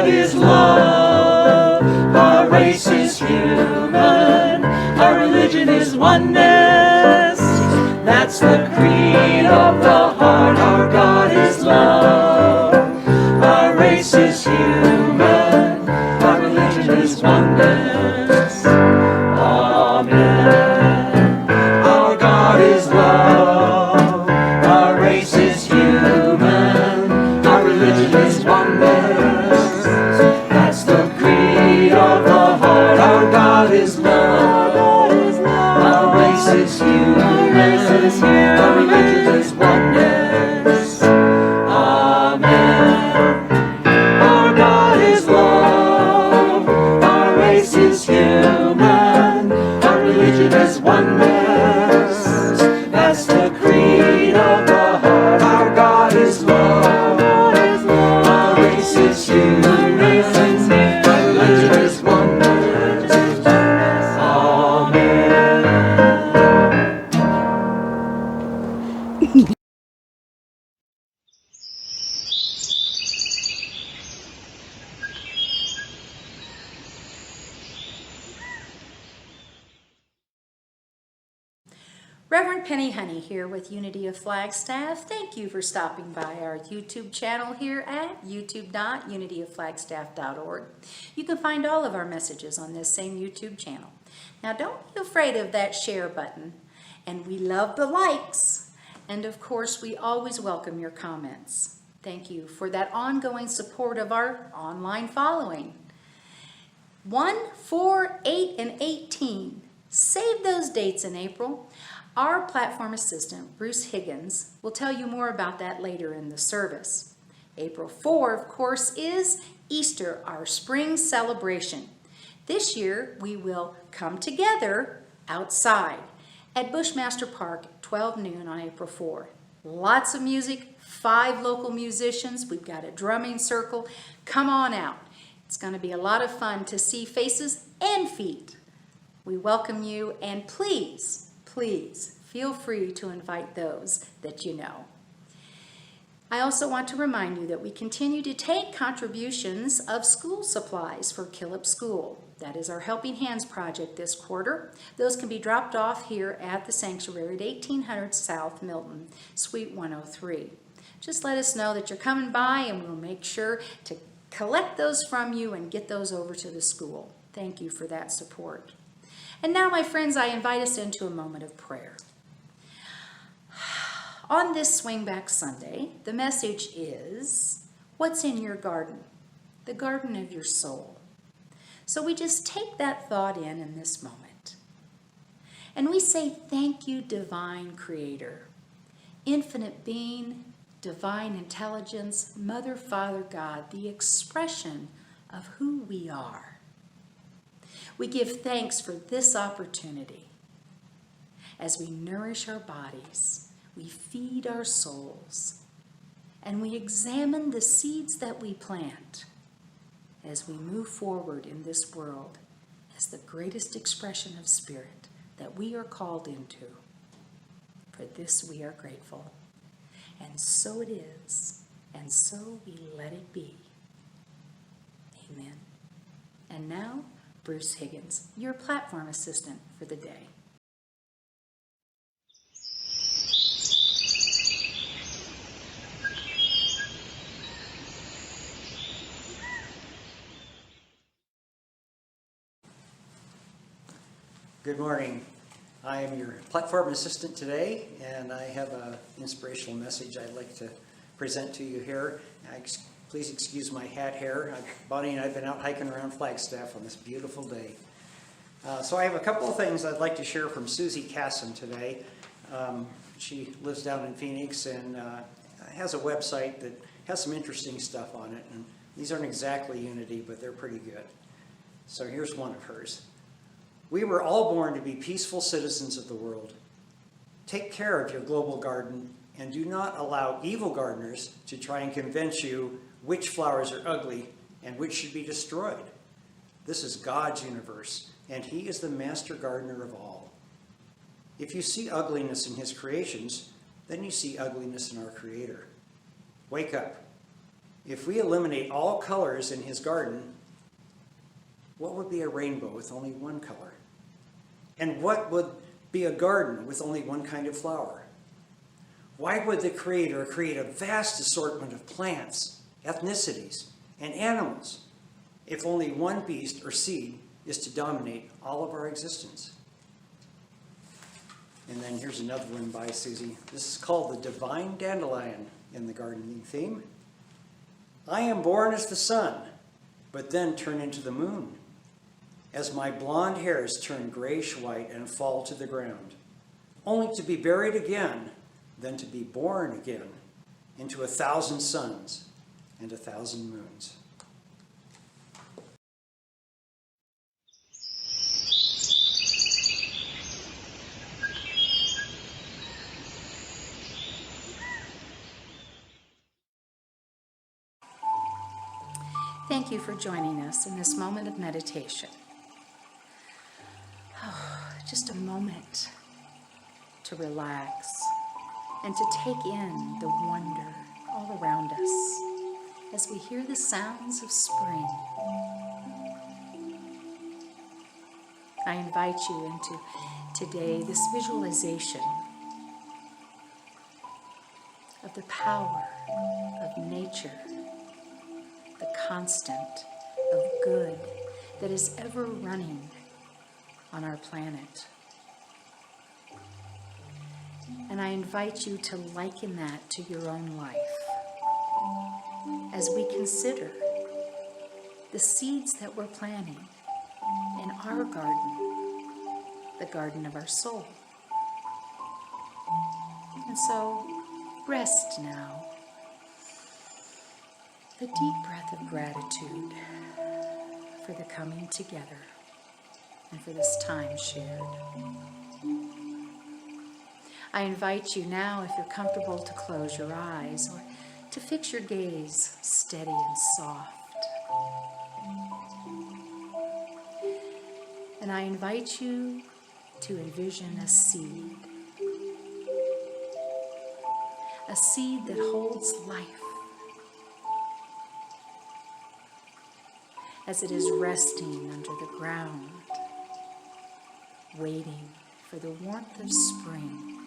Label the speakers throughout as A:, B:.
A: God is love. Our race is human. Our religion is oneness. That's the creed of the heart. Our God is love. Our race is human. Our religion is oneness. Amen. Our God is love. Our race is human. Our religion is oneness. That's the creed of the heart. Our God is love. Our race is human. Our religion is oneness. Amen. Our God is love. Our race is human. Our religion is oneness. That's the creed of the heart. Our God is love. Our race is human. Our religion is oneness. Amen.
B: Reverend Penny Honey here with Unity of Flagstaff. Thank you for stopping by our YouTube channel here at youtube.unityofflagstaff.org. You can find all of our messages on this same YouTube channel. Now don't be afraid of that share button, and we love the likes, and of course we always welcome your comments. Thank you for that ongoing support of our online following. 1, 4, 8, and 18. Save those dates in April. Our platform assistant, Bruce Higgins, will tell you more about that later in the service. April 4, of course, is Easter, our spring celebration. This year, we will come together outside at Bushmaster Park at 12 noon on April 4. Lots of music, 5 local musicians. We've got a drumming circle. Come on out. It's going to be a lot of fun to see faces and feet. We welcome you, and please, please feel free to invite those that you know. I also want to remind you that we continue to take contributions of school supplies for Killip School. That is our Helping Hands project this quarter. Those can be dropped off here at the sanctuary at 1800 South Milton, Suite 103. Just let us know that you're coming by, and we'll make sure to collect those from you and get those over to the school. Thank you for that support. And now, my friends, I invite us into a moment of prayer. On this Swingback Sunday, the message is, what's in your garden? The garden of your soul. So we just take that thought in this moment. And we say, thank you, divine creator, infinite being, divine intelligence, Mother, Father, God, the expression of who we are. We give thanks for this opportunity. As we nourish our bodies, we feed our souls, and we examine the seeds that we plant as we move forward in this world as the greatest expression of spirit that we are called into. For this we are grateful. And so it is, and so we let it be. Amen. And now, Bruce Higgins, your platform assistant for the day.
C: Good morning. I am your platform assistant today, and I have an inspirational message I'd like to present to you here. Please excuse my hat hair. Bonnie and I have been out hiking around Flagstaff on this beautiful day. So I have a couple of things I'd like to share from Susie Casson today. She lives down in Phoenix and has a website that has some interesting stuff on it. And these aren't exactly Unity, but they're pretty good. So here's one of hers. We were all born to be peaceful citizens of the world. Take care of your global garden and do not allow evil gardeners to try and convince you which flowers are ugly and which should be destroyed. This is God's universe, and He is the master gardener of all. If you see ugliness in His creations, then you see ugliness in our Creator. Wake up. If we eliminate all colors in his garden, what would be a rainbow with only one color? And what would be a garden with only one kind of flower? Why would the Creator create a vast assortment of plants, ethnicities, and animals if only one beast or seed is to dominate all of our existence? And then here's another one by Susie. This is called the Divine Dandelion in the gardening theme. I am born as the sun, but then turn into the moon, as my blonde hairs turn grayish-white and fall to the ground, only to be buried again, then to be born again into 1,000 suns and 1,000 moons.
B: Thank you for joining us in this moment of meditation. Oh, just a moment to relax and to take in the wonder all around us as we hear the sounds of spring. I invite you into today this visualization of the power of nature, the constant of good that is ever running on our planet. And I invite you to liken that to your own life as we consider the seeds that we're planting in our garden, the garden of our soul. And so, rest now. A deep breath of gratitude for the coming together and for this time shared. I invite you now, if you're comfortable, to close your eyes or to fix your gaze steady and soft. And I invite you to envision a seed that holds life as it is resting under the ground, waiting for the warmth of spring.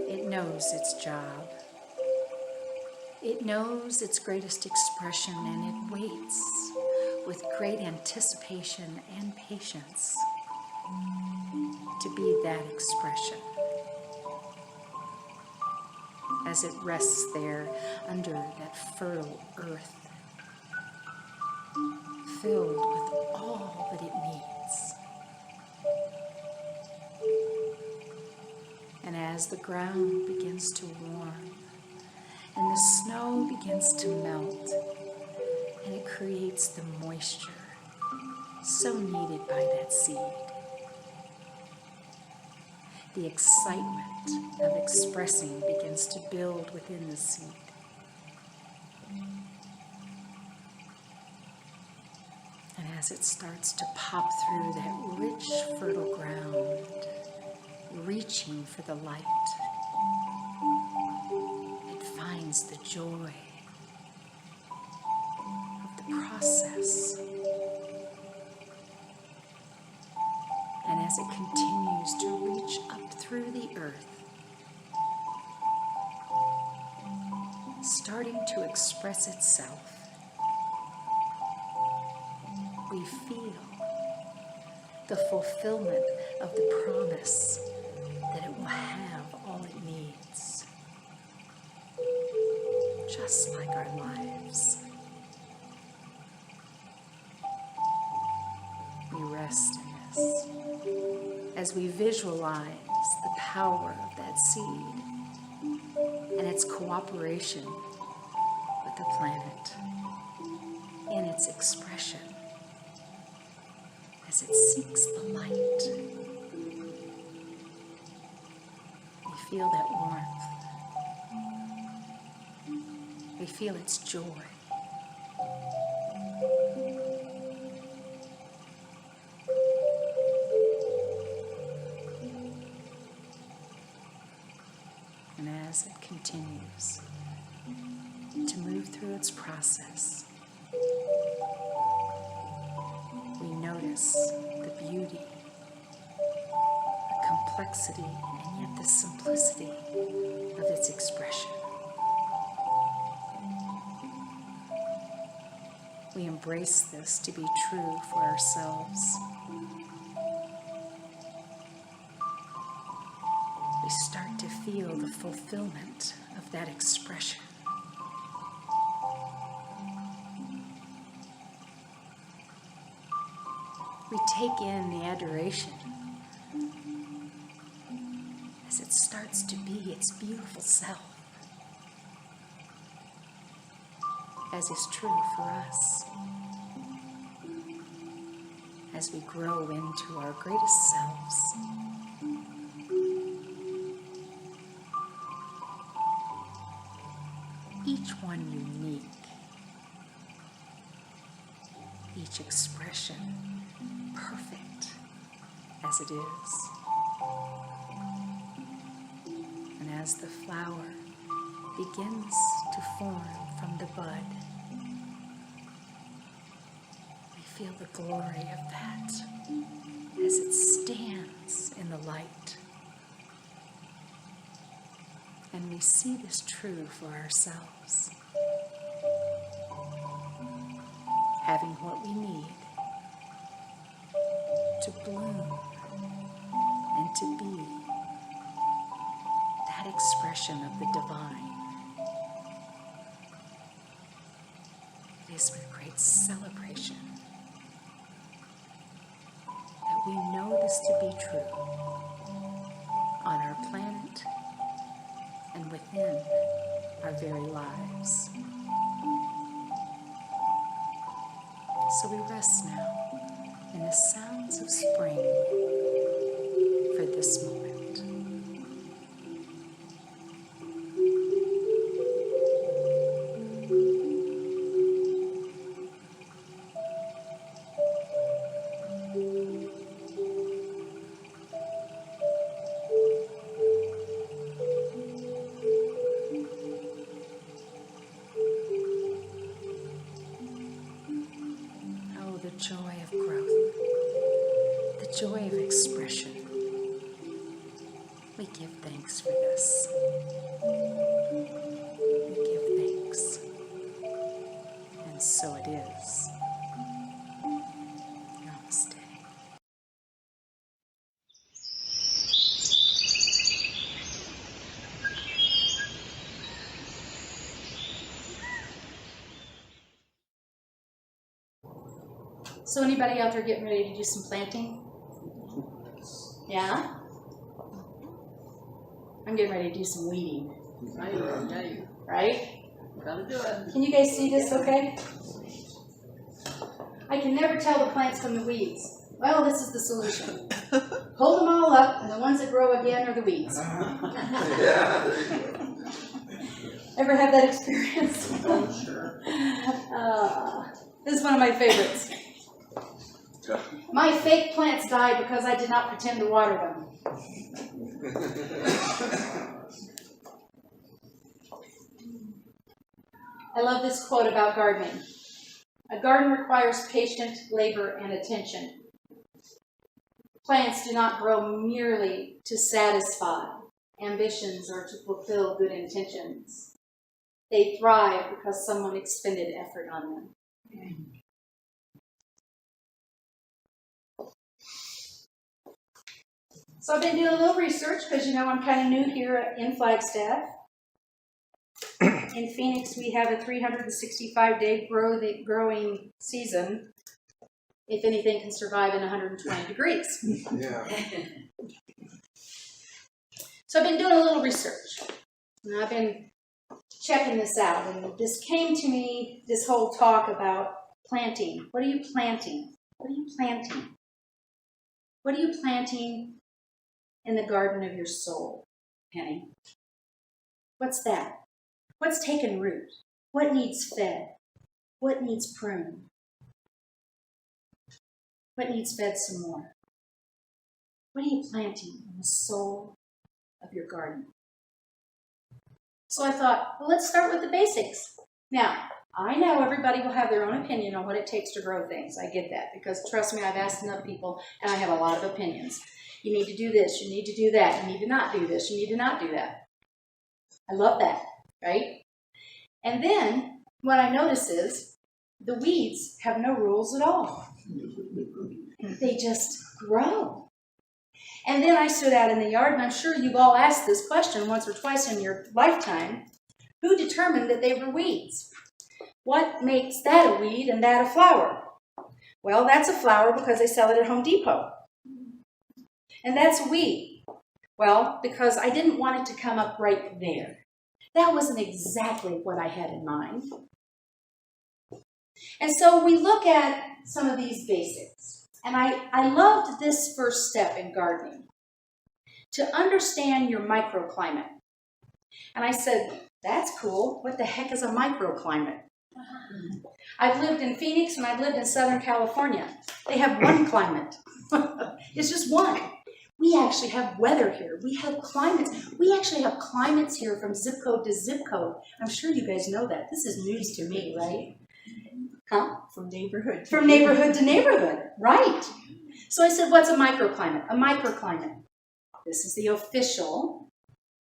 B: It knows its job. It knows its greatest expression, and it waits with great anticipation and patience to be that expression. As it rests there under that fertile earth, filled with all that it needs. And as the ground begins to warm, and the snow begins to melt, and it creates the moisture so needed by that seed, the excitement of expressing begins to build within the seed. And as it starts to pop through that rich, fertile ground, reaching for the light, it finds the joy of the process. And as it continues to reach up through the earth, starting to express itself, we feel the fulfillment of the promise that it will have all it needs, just like our lives. We rest in this as we visualize the power of that seed and its cooperation with the planet in its expression as it seeks the light. We feel that warmth. We feel its joy. And as it its process. We notice the beauty, the complexity, and yet the simplicity of its expression. We embrace this to be true for ourselves. We start to feel the fulfillment of that expression. We take in the adoration as it starts to be its beautiful self, as is true for us, as we grow into our greatest selves. Each one unique, each expression perfect as it is. And as the flower begins to form from the bud, we feel the glory of that as it stands in the light. And we see this true for ourselves. Having what we need to bloom and to be that expression of the divine. It is with great celebration that we know this to be true on our planet and within our very lives. So we rest now in the sounds of spring for this moment. Joy of growth, the joy of expression. We give thanks for this. We give thanks. And so it is. Namaste. So anybody out there getting ready to do some planting? Yeah? I'm getting ready to do some weeding. Right?
D: Gotta do it.
B: Can you guys see this okay? I can never tell the plants from the weeds. Well, this is the solution. Hold them all up, and the ones that grow again are the weeds. Ever have that experience?
D: Oh, sure.
B: This is one of my favorites. My fake plants died because I did not pretend to water them. I love this quote about gardening. A garden requires patient labor and attention. Plants do not grow merely to satisfy ambitions or to fulfill good intentions. They thrive because someone expended effort on them. So I've been doing a little research because, you know, I'm kind of new here in Flagstaff. In Phoenix, we have a 365-day growing season. If anything can survive in 120 degrees.
E: Yeah.
B: So I've been doing a little research. And I've been checking this out. And this came to me, this whole talk about planting. What are you planting? What are you planting? What are you planting in the garden of your soul, Penni? What's that? What's taken root? What needs fed? What needs pruned? What needs fed some more? What are you planting in the soul of your garden? So I thought, well, let's start with the basics. Now, I know everybody will have their own opinion on what it takes to grow things. I get that, because trust me, I've asked enough people and I have a lot of opinions. You need to do this, you need to do that, you need to not do this, you need to not do that. I love that, right? And then what I notice is the weeds have no rules at all. They just grow. And then I stood out in the yard, and I'm sure you've all asked this question once or twice in your lifetime. Who determined that they were weeds? What makes that a weed and that a flower? Well, that's a flower because they sell it at Home Depot. And that's a weed. Well, because I didn't want it to come up right there. That wasn't exactly what I had in mind. And so we look at some of these basics. And I loved this first step in gardening, to understand your microclimate. And I said, that's cool. What the heck is a microclimate? I've lived in Phoenix and I've lived in Southern California. They have one climate. It's just one. We actually have weather here. We have climates. We actually have climates here from zip code to zip code. I'm sure you guys know that. This is news to me, right? Huh?
D: From neighborhood.
B: From neighborhood to neighborhood, right. So I said, what's a microclimate? A microclimate. This is the official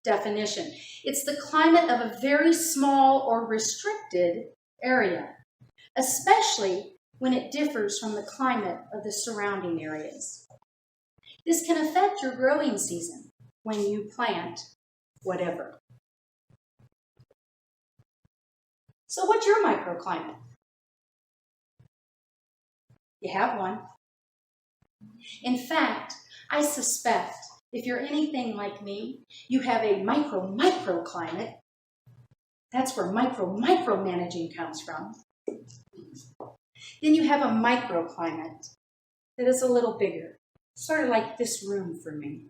B: definition. It's the climate of a very small or restricted area, especially when it differs from the climate of the surrounding areas. This can affect your growing season when you plant whatever. So what's your microclimate? You have one. In fact, I suspect if you're anything like me, you have a microclimate. That's where micromanaging comes from. Then you have a microclimate that is a little bigger, sort of like this room for me.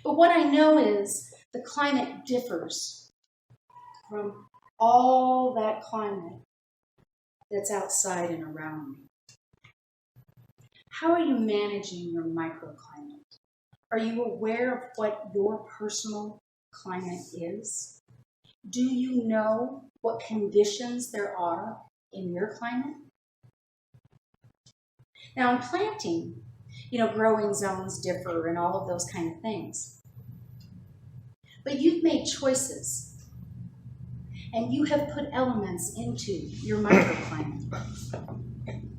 B: But what I know is the climate differs from all that climate that's outside and around me. How are you managing your microclimate? Are you aware of what your personal climate is? Do you know what conditions there are in your climate? Now in planting, growing zones differ and all of those kind of things. But you've made choices. And you have put elements into your microclimate.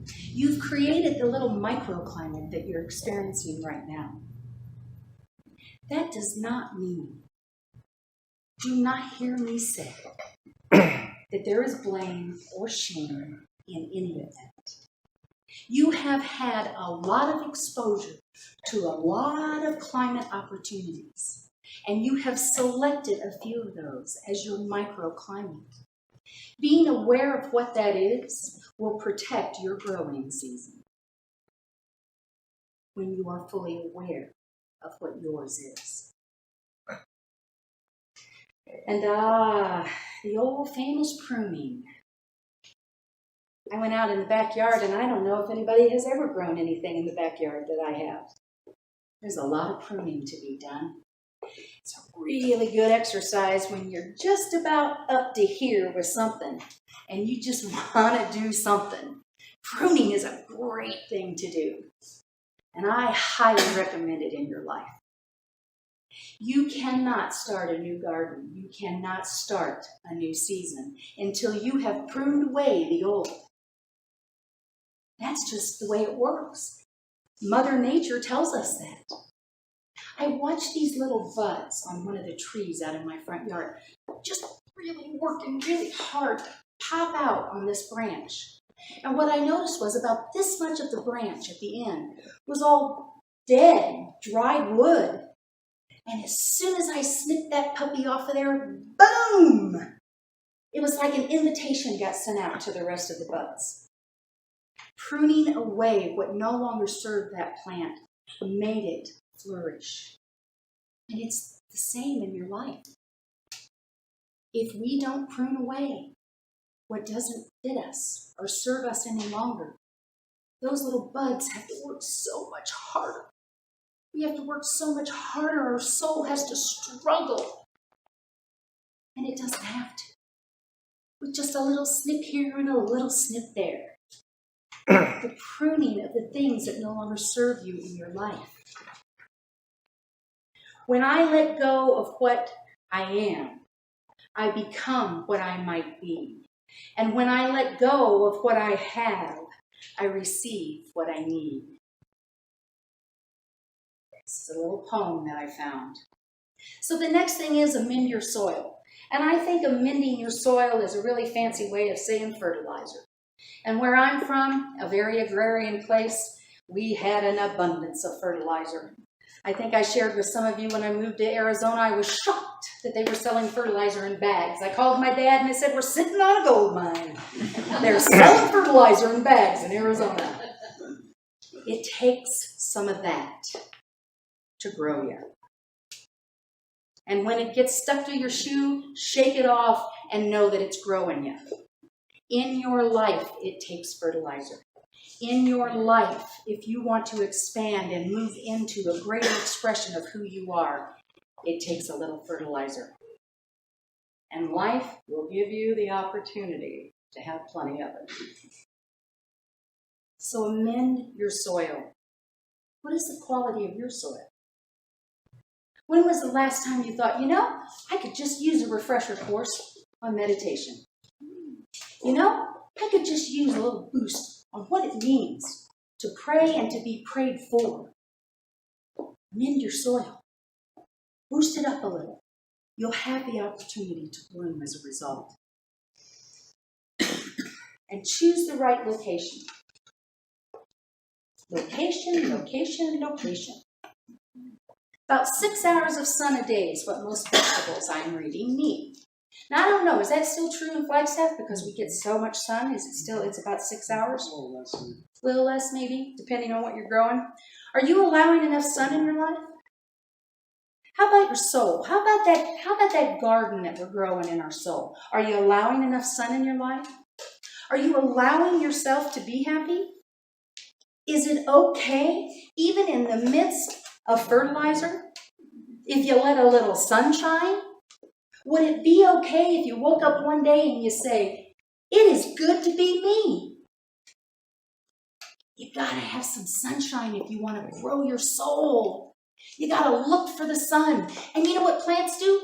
B: You've created the little microclimate that you're experiencing right now. That does not mean, do not hear me say, that there is blame or shame in any of that. You have had a lot of exposure to a lot of climate opportunities. And you have selected a few of those as your microclimate. Being aware of what that is will protect your growing season when you are fully aware of what yours is. And the old famous pruning. I went out in the backyard, and I don't know if anybody has ever grown anything in the backyard that I have. There's a lot of pruning to be done. It's a really good exercise when you're just about up to here with something and you just want to do something. Pruning is a great thing to do, and I highly recommend it in your life. You cannot start a new garden. You cannot start a new season until you have pruned away the old. That's just the way it works. Mother Nature tells us that. I watched these little buds on one of the trees out in my front yard, just really working really hard to pop out on this branch. And what I noticed was about this much of the branch at the end was all dead, dried wood. And as soon as I snipped that puppy off of there, boom! It was like an invitation got sent out to the rest of the buds. Pruning away what no longer served that plant made it flourish. And it's the same in your life. If we don't prune away what doesn't fit us or serve us any longer, those little buds have to work so much harder. We have to work so much harder. Our soul has to struggle. And it doesn't have to. with just a little snip here and a little snip there. The pruning of the things that no longer serve you in your life. When I let go of what I am, I become what I might be. And when I let go of what I have, I receive what I need. This is a little poem that I found. So the next thing is amend your soil. And I think amending your soil is a really fancy way of saying fertilizer. And where I'm from, a very agrarian place, we had an abundance of fertilizer. I think I shared with some of you when I moved to Arizona, I was shocked that they were selling fertilizer in bags. I called my dad and I said, we're sitting on a gold mine. They're selling fertilizer in bags in Arizona. It takes some of that to grow you. And when it gets stuck to your shoe, shake it off and know that it's growing you. In your life, it takes fertilizer. In your life, if you want to expand and move into a greater expression of who you are, it takes a little fertilizer. And life will give you the opportunity to have plenty of it. So amend your soil. What is the quality of your soil? When was the last time you thought, I could just use a refresher course on meditation? I could just use a little boost on what it means to pray and to be prayed for. Amend your soil. Boost it up a little. You'll have the opportunity to bloom as a result. And choose the right location. Location, location, location. About 6 hours of sun a day is what most vegetables I'm reading need. Now, I don't know, is that still true in Flagstaff because we get so much sun? It's about 6 hours?
D: A little less.
B: A little less maybe, depending on what you're growing. Are you allowing enough sun in your life? How about your soul? How about that garden that we're growing in our soul? Are you allowing enough sun in your life? Are you allowing yourself to be happy? Is it okay, even in the midst of fertilizer, if you let a little sunshine? Would it be okay if you woke up one day and you say, it is good to be me? You gotta have some sunshine if you want to grow your soul. You gotta look for the sun. And you know what plants do?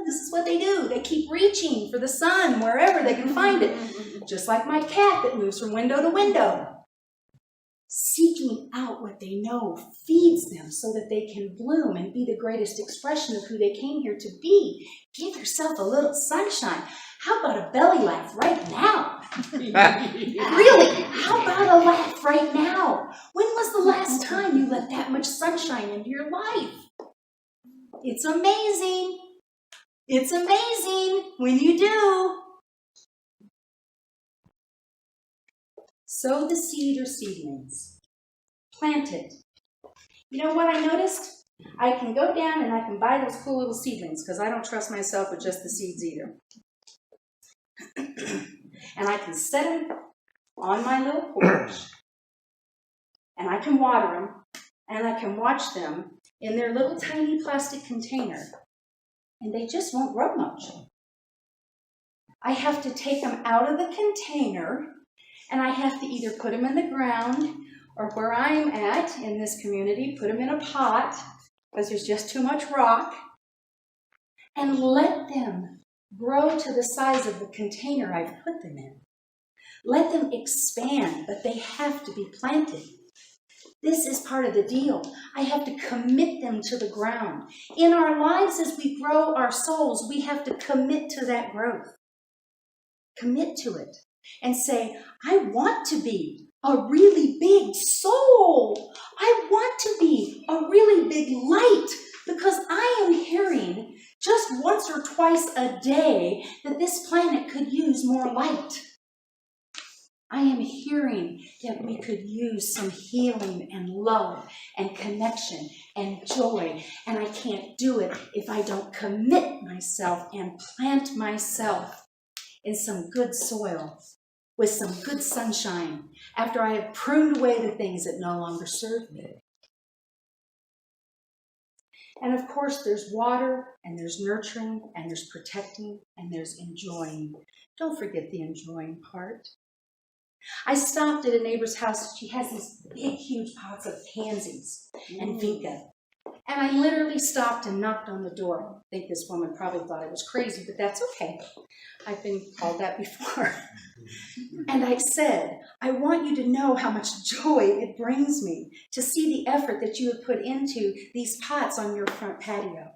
B: This is what they do. They keep reaching for the sun wherever they can find it. Just like my cat that moves from window to window. Seeking out what they know feeds them so that they can bloom and be the greatest expression of who they came here to be. Give yourself a little sunshine. How about a belly laugh right now? Really, how about a laugh right now? When was the last time you let that much sunshine into your life? It's amazing. It's amazing when you do. Sow the seed or seedlings. Plant it. You know what I noticed? I can go down and I can buy those cool little seedlings because I don't trust myself with just the seeds either. And I can set them on my little porch. And I can water them. And I can watch them in their little tiny plastic container. And they just won't grow much. I have to take them out of the container. And I have to either put them in the ground or where I'm at in this community, put them in a pot because there's just too much rock and let them grow to the size of the container I've put them in. Let them expand, but they have to be planted. This is part of the deal. I have to commit them to the ground. In our lives, as we grow our souls, we have to commit to that growth. Commit to it. And say, I want to be a really big soul. I want to be a really big light because I am hearing just once or twice a day that this planet could use more light. I am hearing that we could use some healing and love and connection and joy. And I can't do it if I don't commit myself and plant myself in some good soil with some good sunshine after I have pruned away the things that no longer serve me. And of course, there's water, and there's nurturing, and there's protecting, and there's enjoying. Don't forget the enjoying part. I stopped at a neighbor's house. She has these big, huge pots of pansies and vinca. And I literally stopped and knocked on the door. I think this woman probably thought I was crazy, but that's okay. I've been called that before. And I said, I want you to know how much joy it brings me to see the effort that you have put into these pots on your front patio.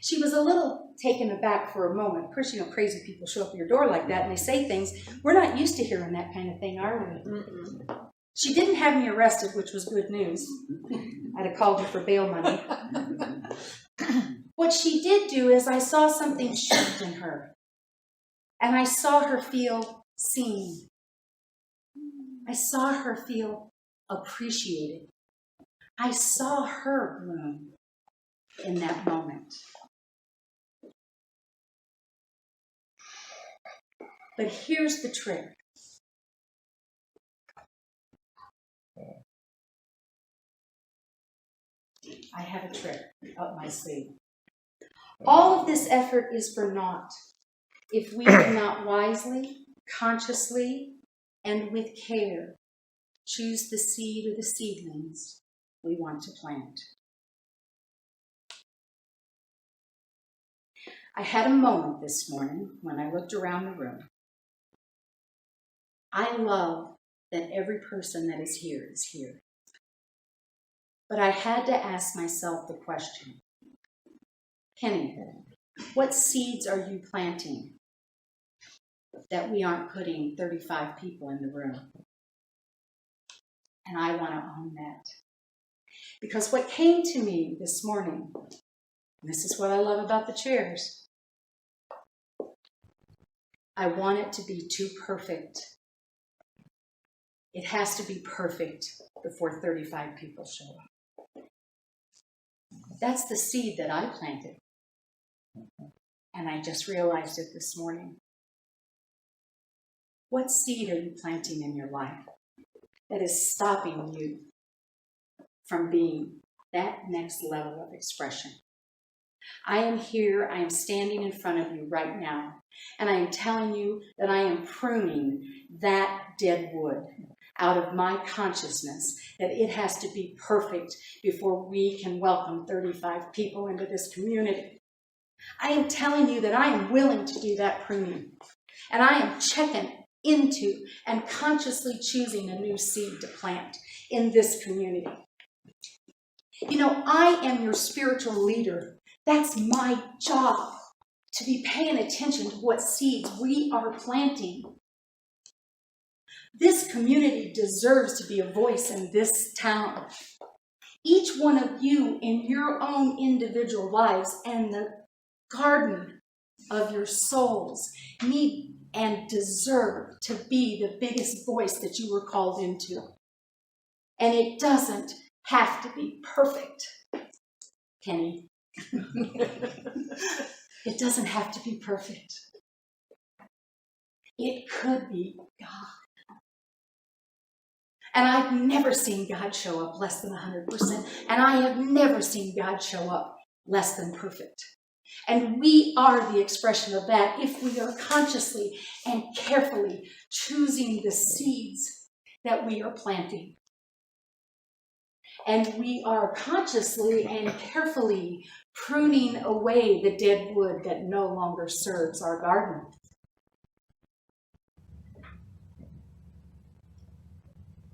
B: She was a little taken aback for a moment. Of course, you know, crazy people show up at your door like that and they say things. We're not used to hearing that kind of thing, are we? Mm-mm. She didn't have me arrested, which was good news. I'd have called her for bail money. What she did do is I saw something shift in her. And I saw her feel seen. I saw her feel appreciated. I saw her bloom in that moment. But here's the trick. I have a trick up my sleeve. All of this effort is for naught if we do not wisely, consciously, and with care choose the seed or the seedlings we want to plant. I had a moment this morning when I looked around the room. I love that every person that is here is here. But I had to ask myself the question, Penni, what seeds are you planting that we aren't putting 35 people in the room? And I want to own that. Because what came to me this morning, and this is what I love about the chairs, I want it to be too perfect. It has to be perfect before 35 people show up. That's the seed that I planted. And I just realized it this morning. What seed are you planting in your life that is stopping you from being that next level of expression? I am here, I am standing in front of you right now, and I am telling you that I am pruning that dead wood out of my consciousness, that it has to be perfect before we can welcome 35 people into this community. I am telling you that I am willing to do that pruning, and I am checking into and consciously choosing a new seed to plant in this community. You know, I am your spiritual leader. That's my job, to be paying attention to what seeds we are planting. This community deserves to be a voice in this town. Each one of you in your own individual lives and the garden of your souls need and deserve to be the biggest voice that you were called into. And it doesn't have to be perfect, Penni. It doesn't have to be perfect. It could be God. And I've never seen God show up less than 100%. And I have never seen God show up less than perfect. And we are the expression of that if we are consciously and carefully choosing the seeds that we are planting. And we are consciously and carefully pruning away the dead wood that no longer serves our garden.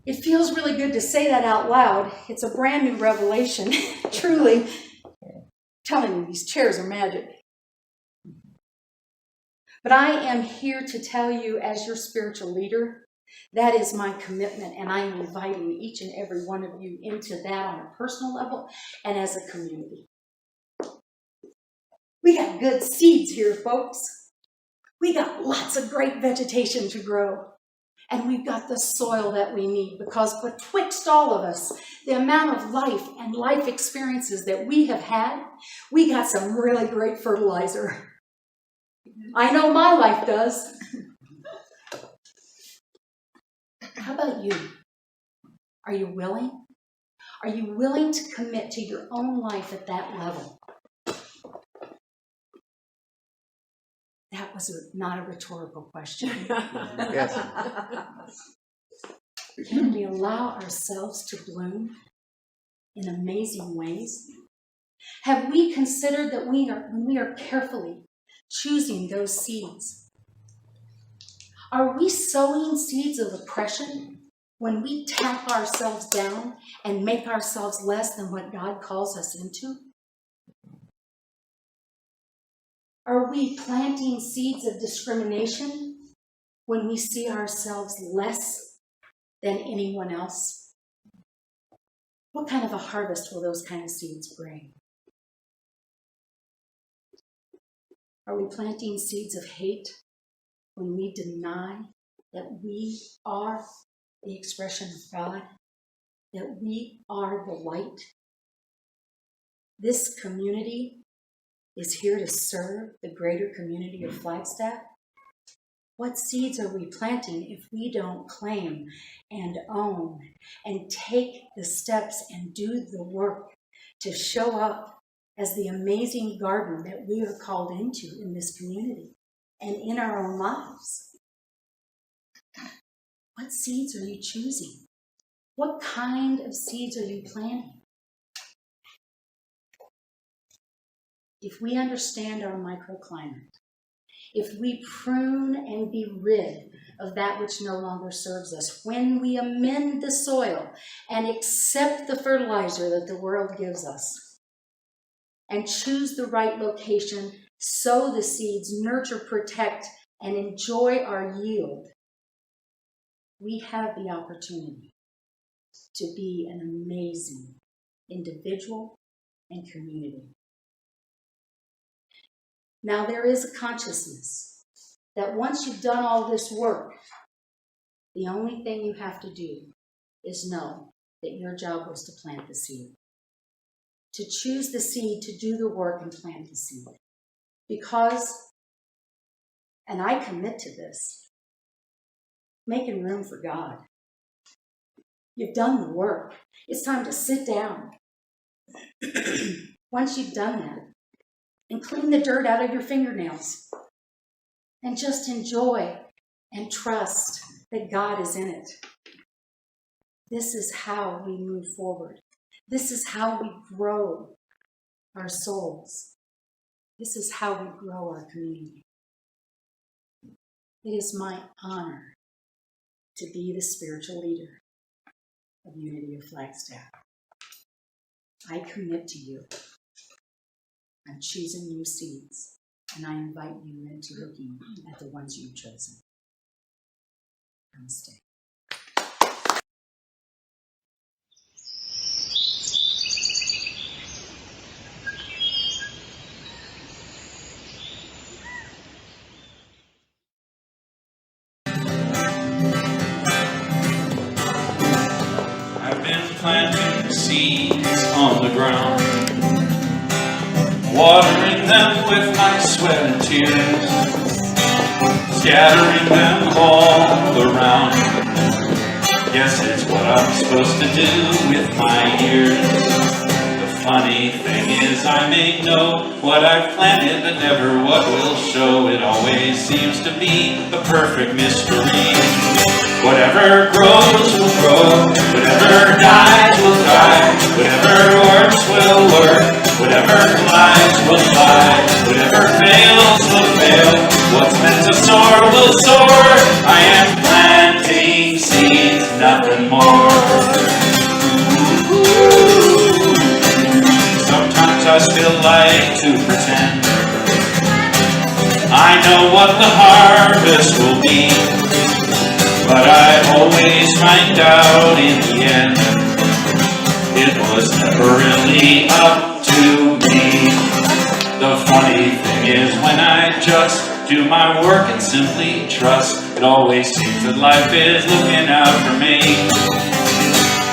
B: It feels really good to say that out loud. It's a brand new revelation, truly. Telling you, these chairs are magic. But I am here to tell you, as your spiritual leader, that is my commitment, and I am inviting each and every one of you into that on a personal level and as a community. We got good seeds here, folks. We got lots of great vegetation to grow. And we've got the soil that we need, because betwixt all of us, the amount of life and life experiences that we have had, we got some really great fertilizer. I know my life does. How about you? Are you willing? Are you willing to commit to your own life at that level? That was not a rhetorical question.
D: Yes.
B: Can we allow ourselves to bloom in amazing ways? Have we considered that when we are carefully choosing those seeds, are we sowing seeds of oppression when we tap ourselves down and make ourselves less than what God calls us into? Are we planting seeds of discrimination when we see ourselves less than anyone else? What kind of a harvest will those kind of seeds bring? Are we planting seeds of hate when we deny that we are the expression of God, that we are the light? This community is here to serve the greater community of Flagstaff. What seeds are we planting if we don't claim and own and take the steps and do the work to show up as the amazing garden that we are called into in this community and in our own lives? What seeds are you choosing? What kind of seeds are you planting? If we understand our microclimate, if we prune and be rid of that which no longer serves us, when we amend the soil and accept the fertilizer that the world gives us, and choose the right location, sow the seeds, nurture, protect, and enjoy our yield, we have the opportunity to be an amazing individual and community. Now, there is a consciousness that once you've done all this work, the only thing you have to do is know that your job was to plant the seed, to choose the seed, to do the work and plant the seed. Because, and I commit to this, making room for God. You've done the work. It's time to sit down. Once you've done that, and clean the dirt out of your fingernails, and just enjoy and trust that God is in it. This is how we move forward. This is how we grow our souls. This is how we grow our community. It is my honor to be the spiritual leader of Unity of Flagstaff. I commit to you. I'm choosing new seeds, and I invite you into looking at the ones you've chosen. Namaste.
E: I've been planting seeds on the ground, watering them with my sweat and tears, scattering them all around. Guess it's what I'm supposed to do with my ears. The funny thing is I may know what I've planted, but never what will show. It always seems to be a perfect mystery. Whatever grows will grow, whatever dies will die, whatever works will work, whatever flies will fly, whatever fails will fail, what's meant to soar will soar. I am planting seeds, nothing more. Sometimes I still like to pretend I know what the harvest will be, but I always find out in the end it was never really up to me. The funny thing is when I just do my work and simply trust, it always seems that life is looking out for me.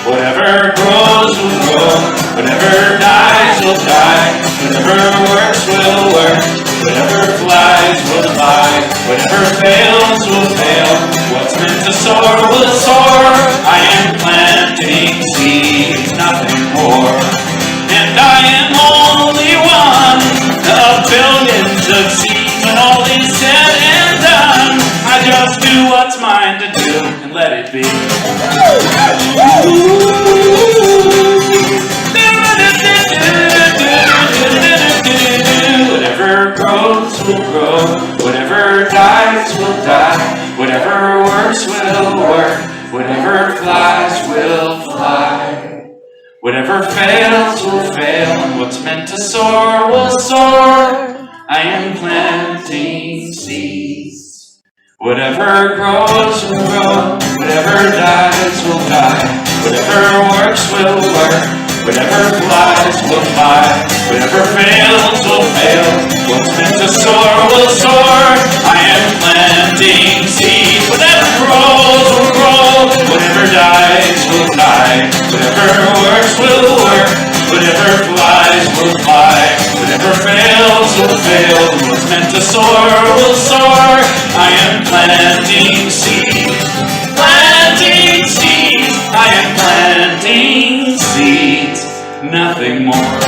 E: Whatever grows will grow, whatever dies will die, whatever works will work, whatever flies will fly, whatever fails will fail, what's meant to soar will soar. I am planting seeds, nothing succeed when all is said and done. I just do what's mine to do and let it be. Whatever grows will grow, whatever dies will die, whatever works will work, whatever flies will fly. Whatever fails will fail, and what's meant to soar will soar. I am planting seeds. Whatever grows will grow, whatever dies will die, whatever works will work, whatever flies will fly, whatever fails will fail, what's meant to soar will soar. I am planting seeds. Whatever grows will grow, whatever dies will die, whatever works will work, whatever flies will fly, whatever fails will fail, what's meant to soar will soar. I am planting seeds, planting seeds. I am planting seeds, nothing more.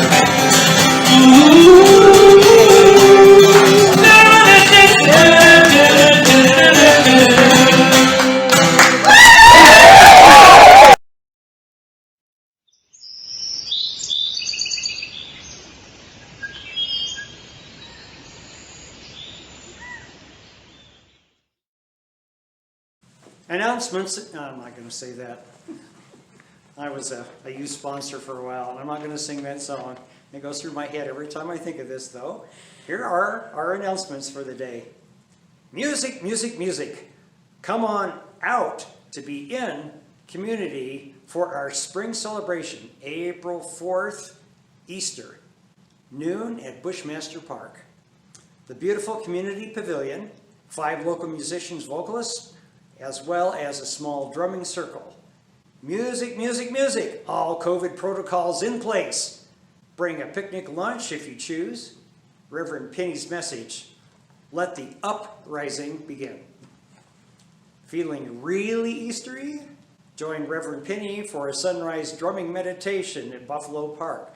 C: Announcements, no, I'm not going to say that. I was a youth sponsor for a while, and I'm not going to sing that song. It goes through my head every time I think of this, though. Here are our announcements for the day. Music, music, music. Come on out to be in community for our spring celebration, April 4th, Easter, noon at Bushmaster Park. The beautiful community pavilion, 5 local musicians, vocalists, as well as a small drumming circle. Music, music, music. All COVID protocols in place. Bring a picnic lunch if you choose. Reverend Penni's message. Let the uprising begin. Feeling really Eastery? Join Reverend Penni for a sunrise drumming meditation at Buffalo Park.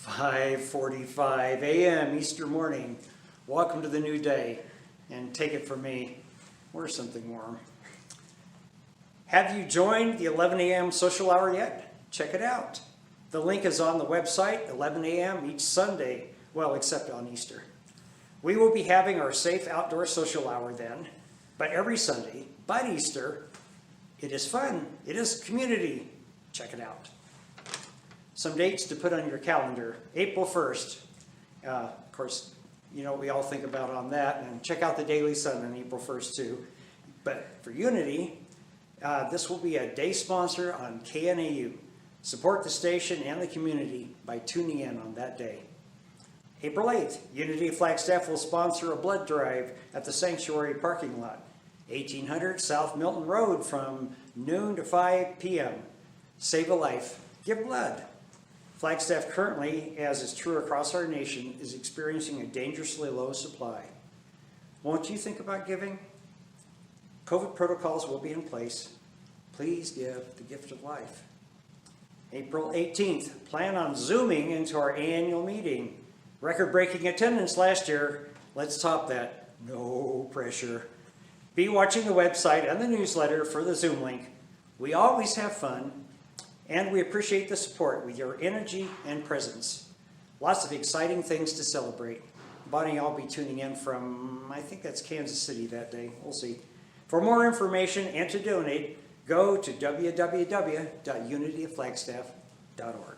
C: 5:45 a.m. Easter morning. Welcome to the new day. And take it from me, wear something warm. Have you joined the 11 a.m. social hour yet? Check it out. The link is on the website, 11 a.m. each Sunday, well, except on Easter. We will be having our safe outdoor social hour then, but every Sunday, but Easter, it is fun. It is community. Check it out. Some dates to put on your calendar. April 1st. Of course, you know what we all think about on that, and check out the Daily Sun on April 1st too. But for Unity, this will be a day sponsor on KNAU. Support the station and the community by tuning in on that day. April 8th, Unity Flagstaff will sponsor a blood drive at the Sanctuary parking lot, 1800 South Milton Road from noon to 5 p.m. Save a life, give blood. Flagstaff currently, as is true across our nation, is experiencing a dangerously low supply. Won't you think about giving? COVID protocols will be in place. Please give the gift of life. April 18th, plan on Zooming into our annual meeting. Record-breaking attendance last year. Let's top that. No pressure. Be watching the website and the newsletter for the Zoom link. We always have fun, and we appreciate the support with your energy and presence. Lots of exciting things to celebrate. Bonnie, I'll be tuning in from, I think that's Kansas City that day. We'll see. For more information and to donate, go to www.unityoflagstaff.org.